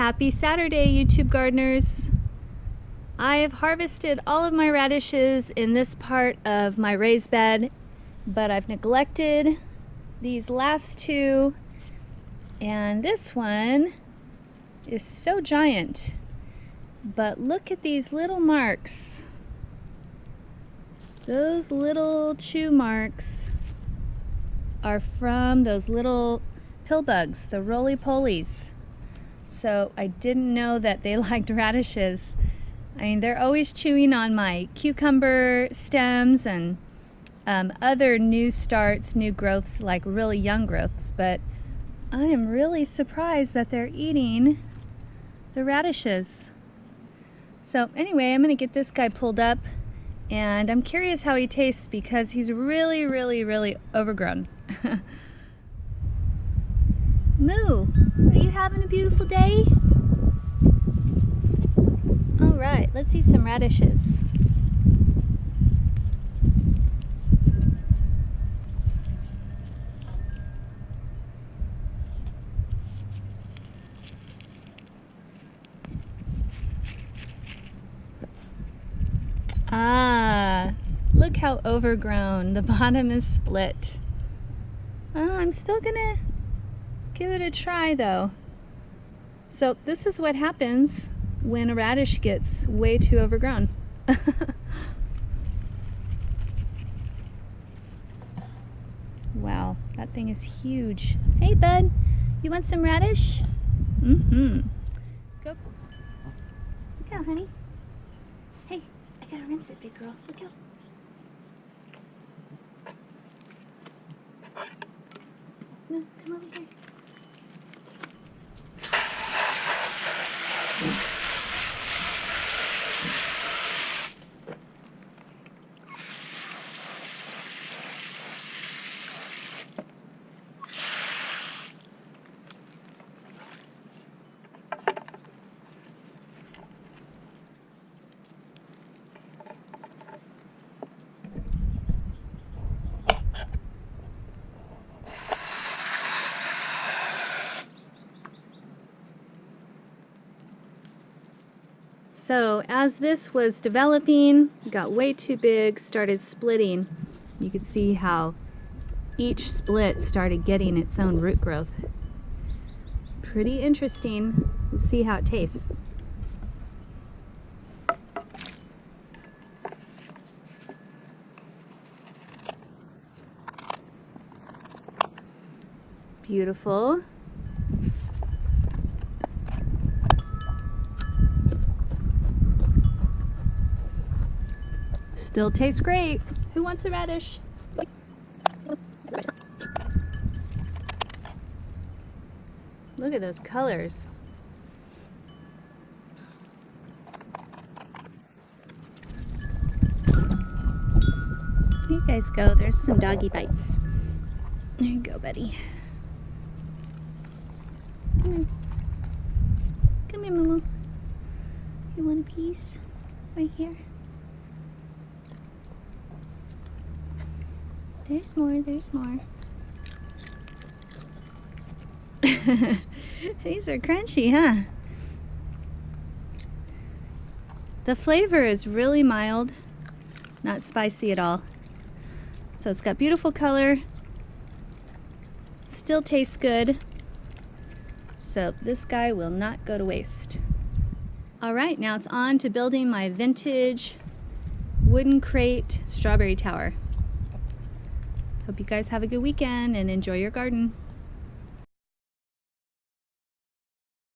Happy Saturday, YouTube gardeners! I have harvested all of my radishes in this part of my raised bed, but I've neglected these last two, and this one is so giant. But look at these little marks. Those little chew marks are from those little pill bugs, the roly-polies. So I didn't know that they liked radishes. I mean, they're always chewing on my cucumber stems and other new starts, new growths, like really young growths, but I am really surprised that they're eating the radishes. So anyway, I'm gonna get this guy pulled up, and I'm curious how he tastes because he's really, really, really overgrown. Moo, are you having a beautiful day? All right, let's eat some radishes. Ah, look how overgrown. The bottom is split. I'm still gonna give it a try though. So this is what happens when a radish gets way too overgrown. Wow, that thing is huge. Hey bud, you want some radish? Mm-hmm. Go. Look out, honey. Hey, I gotta rinse it, big girl. Look out. No, come over here. So as this was developing, it got way too big, started splitting. You could see how each split started getting its own root growth. Pretty interesting. Let's see how it tastes. Beautiful. Still tastes great. Who wants a radish? Look at those colors. Here you guys go. There's some doggy bites. There you go, buddy. Come here. Come here, Moo. You want a piece? Right here. There's more, there's more. These are crunchy, huh? The flavor is really mild, not spicy at all. So it's got beautiful color, still tastes good. So this guy will not go to waste. All right, now it's on to building my vintage wooden crate strawberry tower. Hope you guys have a good weekend and enjoy your garden.